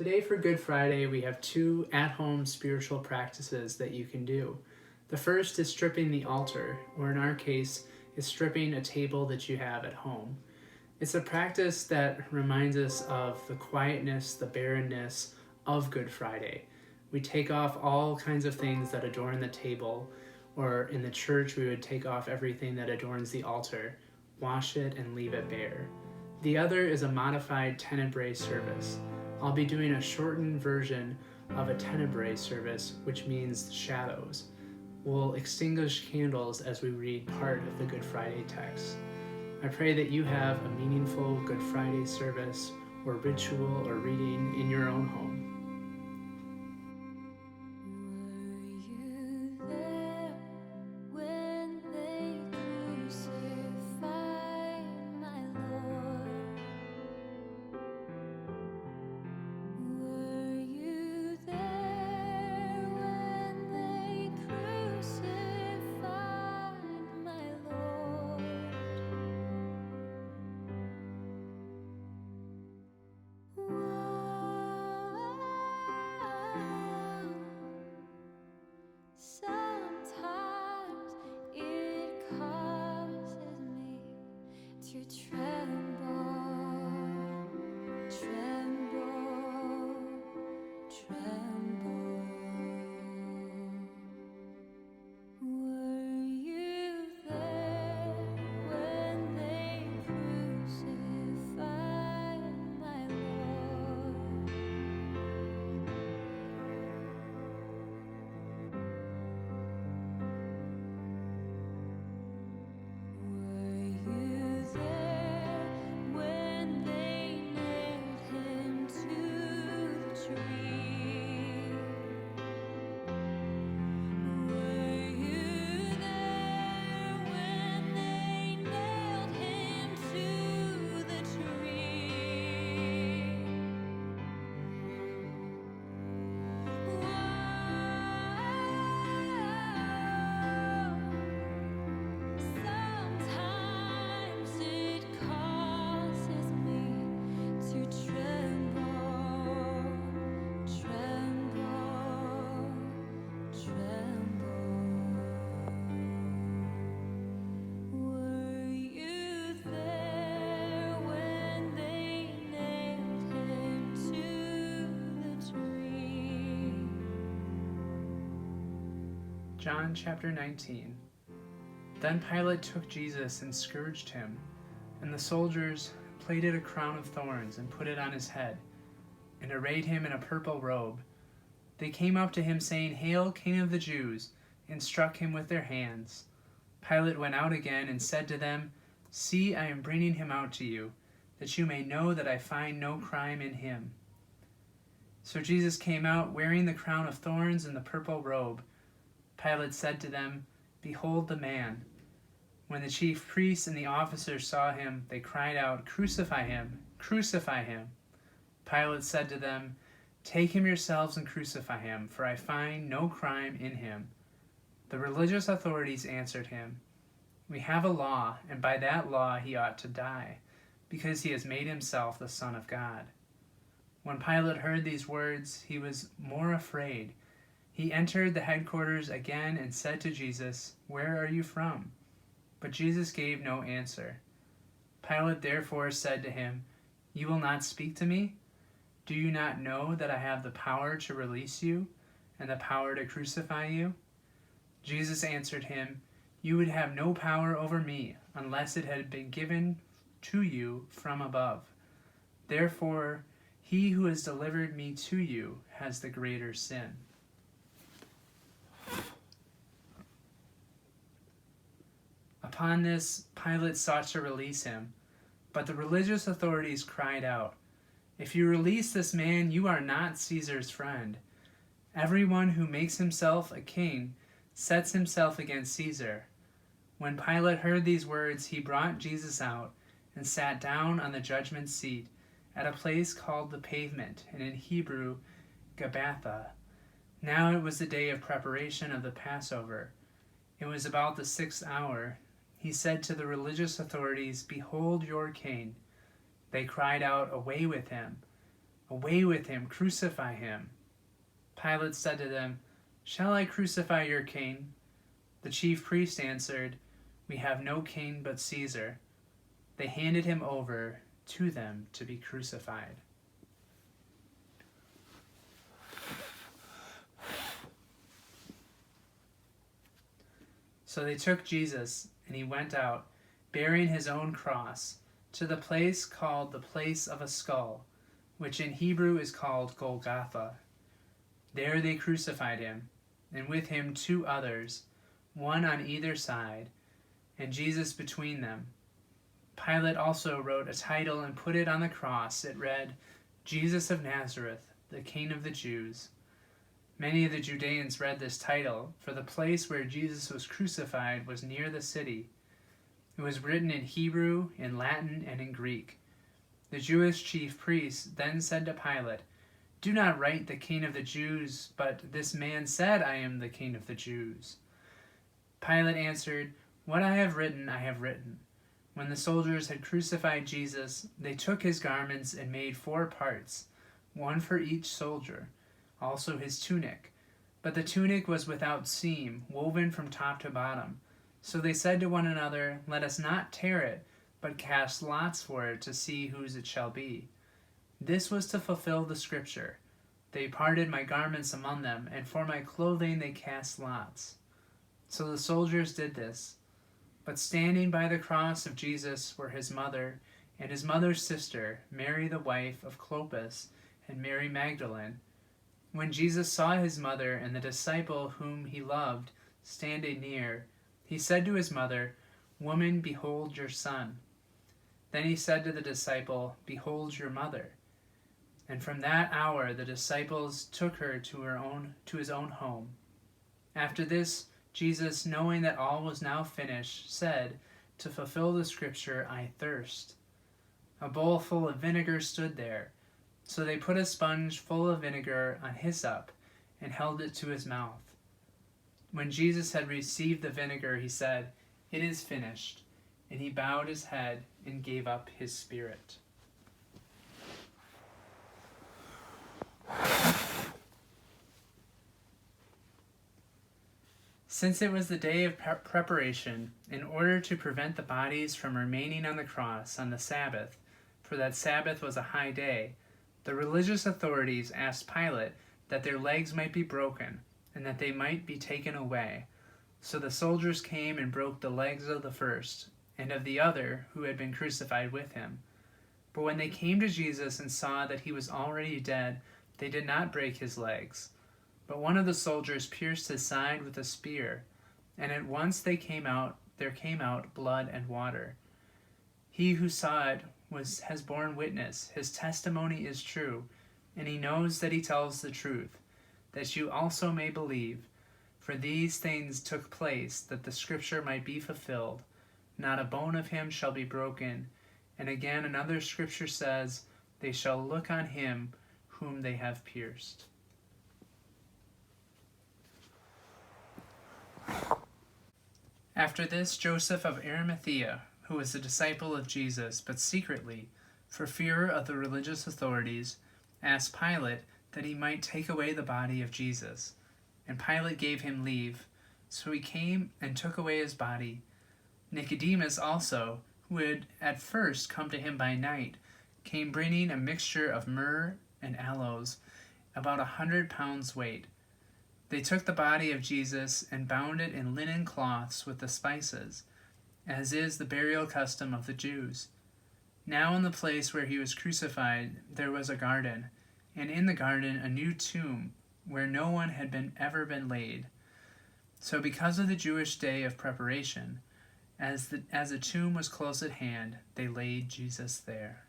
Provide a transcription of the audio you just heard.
Today for Good Friday, we have two at-home spiritual practices that you can do. The first is stripping the altar, or in our case, is stripping a table that you have at home. It's a practice that reminds us of the quietness, the barrenness of Good Friday. We take off all kinds of things that adorn the table, or in the church we would take off everything that adorns the altar, wash it and leave it bare. The other is a modified Tenebrae service. I'll be doing a shortened version of a Tenebrae service, which means shadows. We'll extinguish candles as we read part of the Good Friday text. I pray that you have a meaningful Good Friday service or ritual or reading in your own home. John chapter 19. Then Pilate took Jesus and scourged him, and the soldiers plaited a crown of thorns and put it on his head, and arrayed him in a purple robe. They came up to him, saying, "Hail, King of the Jews," and struck him with their hands. Pilate went out again and said to them, "See, I am bringing him out to you, that you may know that I find no crime in him." So Jesus came out, wearing the crown of thorns and the purple robe. Pilate said to them, "Behold the man." When the chief priests and the officers saw him, they cried out, "Crucify him! Crucify him!" Pilate said to them, "Take him yourselves and crucify him, for I find no crime in him." The religious authorities answered him, "We have a law, and by that law he ought to die, because he has made himself the Son of God." When Pilate heard these words, he was more afraid. He entered the headquarters again and said to Jesus, "Where are you from?" But Jesus gave no answer. Pilate therefore said to him, "You will not speak to me? Do you not know that I have the power to release you and the power to crucify you?" Jesus answered him, "You would have no power over me unless it had been given to you from above. Therefore, he who has delivered me to you has the greater sin." Upon this, Pilate sought to release him, but the religious authorities cried out, "If you release this man, you are not Caesar's friend. Everyone who makes himself a king sets himself against Caesar." When Pilate heard these words, he brought Jesus out and sat down on the judgment seat at a place called the Pavement, and in Hebrew, Gabbatha. Now it was the day of preparation of the Passover. It was about the 6th hour. He said to the religious authorities, "Behold your king." They cried out, "Away with him! "Away with him, crucify him." Pilate said to them, "Shall I crucify your king?" The chief priests answered, "We have no king but Caesar." They handed him over to them to be crucified. So they took Jesus, and he went out, bearing his own cross, to the place called the Place of a Skull, which in Hebrew is called Golgotha. There they crucified him, and with him 2 others, one on either side, and Jesus between them. Pilate also wrote a title and put it on the cross. It read, "Jesus of Nazareth, the King of the Jews." Many of the Judeans read this title, for the place where Jesus was crucified was near the city. It was written in Hebrew, in Latin, and in Greek. The Jewish chief priests then said to Pilate, "Do not write the King of the Jews, but this man said, 'I am the King of the Jews.'" Pilate answered, "What I have written, I have written." When the soldiers had crucified Jesus, they took his garments and made 4 parts, one for each soldier, also his tunic. But the tunic was without seam, woven from top to bottom. So they said to one another, "Let us not tear it, but cast lots for it to see whose it shall be." This was to fulfill the scripture, "They parted my garments among them, and for my clothing they cast lots." So the soldiers did this. But standing by the cross of Jesus were his mother and his mother's sister, Mary the wife of Clopas, and Mary Magdalene. When Jesus saw his mother and the disciple whom he loved standing near, he said to his mother, "Woman, behold your son." Then he said to the disciple, "Behold your mother." And from that hour the disciples took her to his own home. After this, Jesus, knowing that all was now finished, said, to fulfill the scripture, "I thirst." A bowl full of vinegar stood there. So they put a sponge full of vinegar on hyssop and held it to his mouth. When Jesus had received the vinegar, he said, "It is finished," and he bowed his head and gave up his spirit. Since it was the day of preparation, in order to prevent the bodies from remaining on the cross on the Sabbath, for that Sabbath was a high day, the religious authorities asked Pilate that their legs might be broken and that they might be taken away. So the soldiers came and broke the legs of the first and of the other who had been crucified with him. But when they came to Jesus and saw that he was already dead, they did not break his legs. But one of the soldiers pierced his side with a spear, and at once there came out blood and water. He who saw it has borne witness. His testimony is true, and he knows that he tells the truth, that you also may believe. For these things took place, that the scripture might be fulfilled. Not a bone of him shall be broken. And again another scripture says, "They shall look on him whom they have pierced." After this, Joseph of Arimathea, who was a disciple of Jesus, but secretly, for fear of the religious authorities, asked Pilate that he might take away the body of Jesus. And Pilate gave him leave. So he came and took away his body. Nicodemus also, who had at first come to him by night, came bringing a mixture of myrrh and aloes, about 100 pounds weight. They took the body of Jesus and bound it in linen cloths with the spices, as is the burial custom of the Jews. Now in the place where he was crucified there was a garden, and in the garden a new tomb, where no one had ever been laid. So because of the Jewish day of preparation, as the tomb was close at hand, they laid Jesus there.